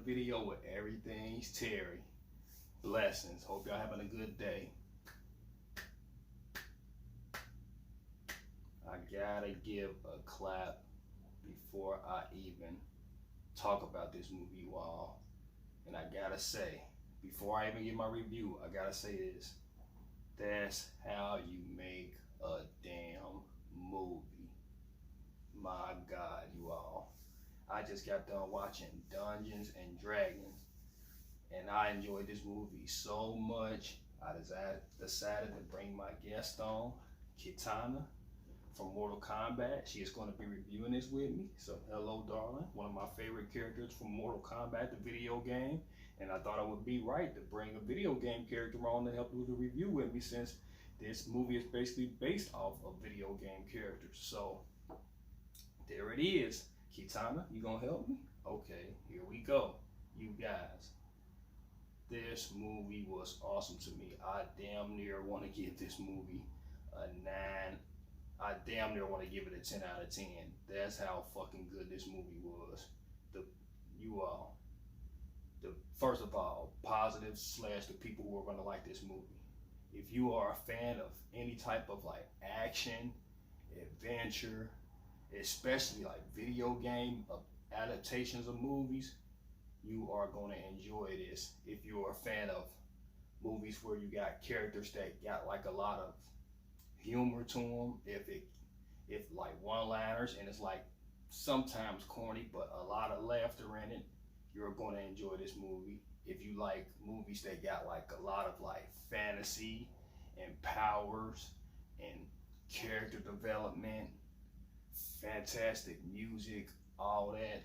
video with Everything's Terry. Blessings. Hope y'all having a good day. I gotta give a clap before I even talk about this movie, you all. And I gotta say, before I even give my review, I gotta say this. That's how you make a damn movie. My God, you all. I just got done watching Dungeons and Dragons, and I enjoyed this movie so much. I decided to bring my guest on, Kitana from Mortal Kombat. She is going to be reviewing this with me. So hello, darling. One of my favorite characters from Mortal Kombat, the video game. And I thought it would be right to bring a video game character on to help do the review with me, since this movie is basically based off of video game characters. So there it is. Kitana, you gonna help me? Okay, here we go. You guys, this movie was awesome to me. I damn near want to give this movie a 9. I damn near want to give it a 10 out of 10. That's how fucking good this movie was. First of all, positive / the people who are gonna like this movie. If you are a fan of any type of like action, adventure, especially like video game adaptations of movies, you are going to enjoy this. If you're a fan of movies where you got characters that got like a lot of humor to them, if like one-liners, and it's like sometimes corny but a lot of laughter in it, you're going to enjoy this movie. If you like movies that got like a lot of like fantasy and powers and character development, fantastic music, all that,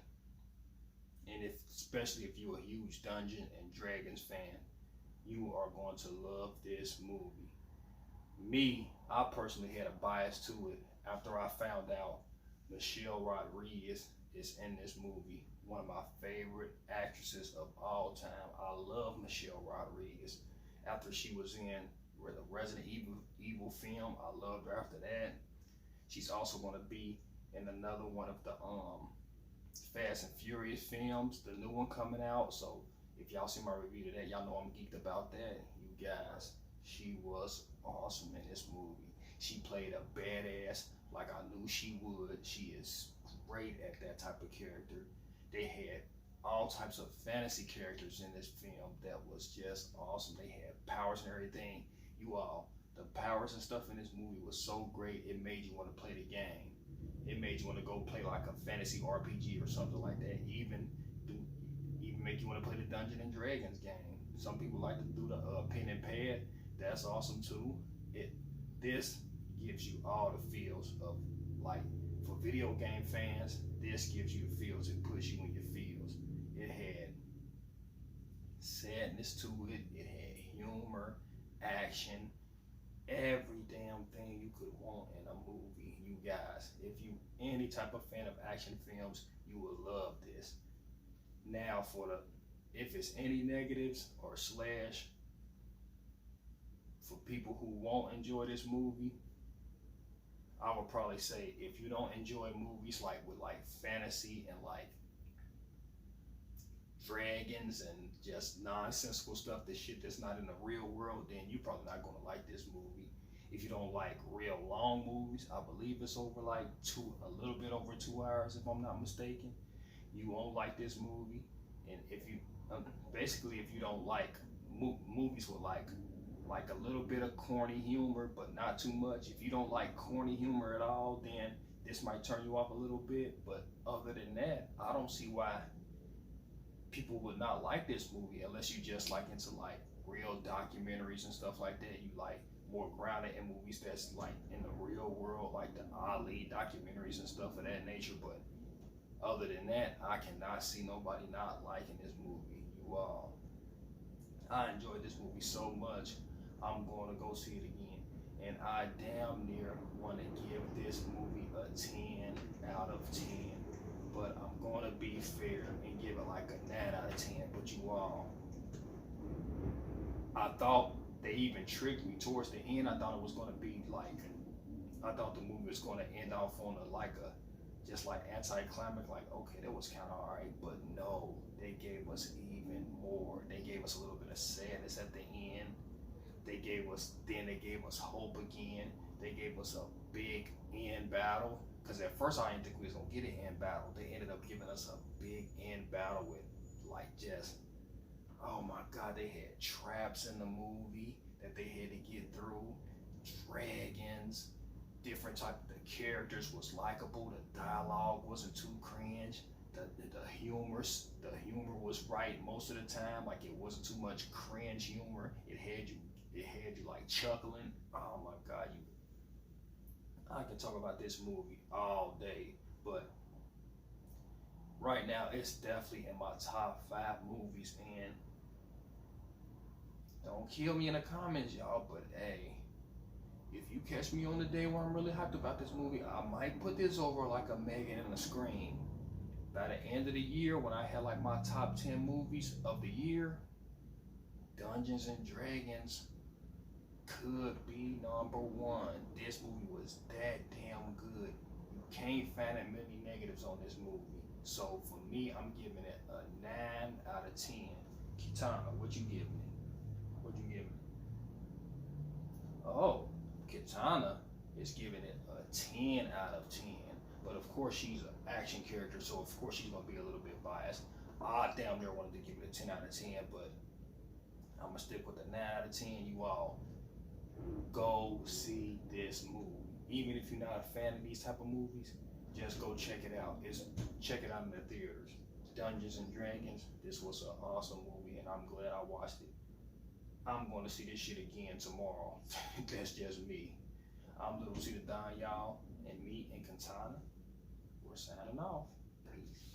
and especially if you're a huge Dungeons and Dragons fan, you are going to love this movie. Me, I personally had a bias to it after I found out Michelle Rodriguez is in this movie. One of my favorite actresses of all time. I love Michelle Rodriguez. After she was in the Resident Evil film, I loved her after that. She's also going to be in another one of the Fast and Furious films, the new one coming out. So if y'all see my review of that, y'all know I'm geeked about that. You guys, she was awesome in this movie. She played a badass like I knew she would. She is great at that type of character. They had all types of fantasy characters in this film that was just awesome. They had powers and everything. You all, the powers and stuff in this movie was so great, it made you want to play the game. It made you want to go play like a fantasy RPG or something like that. Even make you want to play the Dungeons and Dragons game. Some people like to do the pen and pad. That's awesome too. This gives you all the feels of, like, for video game fans, this gives you the feels. It puts you in your feels. It had sadness to it. It had humor, action, every damn thing you could want in a movie. You guys, if you any type of fan of action films, you will love this. Now, if it's any negatives or slash for people who won't enjoy this movie, I would probably say if you don't enjoy movies like with like fantasy and like dragons and just nonsensical stuff, this shit that's not in the real world, then you're probably not gonna like this movie. If you don't like real long movies, I believe it's over like a little bit over 2 hours if I'm not mistaken, you won't like this movie. And if you basically, if you don't like movies with like a little bit of corny humor but not too much, if you don't like corny humor at all, then this might turn you off a little bit. But other than that, I don't see why people would not like this movie, unless you just like into like real documentaries and stuff like that. You like more grounded in movies that's like in the real world, like the Ali documentaries and stuff of that nature. But other than that, I cannot see nobody not liking this movie. You all, I enjoyed this movie so much, I'm going to go see it again. And I damn near want to give this movie a 10 out of 10. But I'm going to be fair and give it like a 9 out of 10. But you all, I thought they even tricked me towards the end. I thought it was going to be like, I thought the movie was going to end off on just like anticlimactic, like, okay, that was kind of all right, but no, they gave us even more. They gave us a little bit of sadness at the end. They gave us hope again. They gave us a big end battle. Because at first I didn't think we was gonna get an end battle. They ended up giving us a big end battle with like just, oh my God, they had traps in the movie that they had to get through, dragons, different type of the characters was likable. The dialogue wasn't too cringe. The humor was right most of the time. Like it wasn't too much cringe humor. It had you like chuckling. Oh my God, I can talk about this movie all day, but right now it's definitely in my top 5 movies. And don't kill me in the comments, y'all, but hey, if you catch me on the day where I'm really hyped about this movie, I might put this over like a Megan and a Scream. By the end of the year, when I had like my top 10 movies of the year, Dungeons and Dragons could be #1. This movie was that damn good. You can't find that many negatives on this movie. So for me, I'm giving it a 9 out of 10. Kitana, what you giving it? What you giving it? Oh, Kitana is giving it a 10 out of 10. But of course, she's an action character, so of course she's gonna be a little bit biased. I damn near wanted to give it a 10 out of 10, but I'm gonna stick with the 9 out of 10. You all go see this movie. Even if you're not a fan of these type of movies, just go check it out. Check it out in the theaters. Dungeons and Dragons. This was an awesome movie, and I'm glad I watched it. I'm going to see this shit again tomorrow. That's just me. I'm Little C the Don, y'all, and me and Katana. We're signing off. Peace.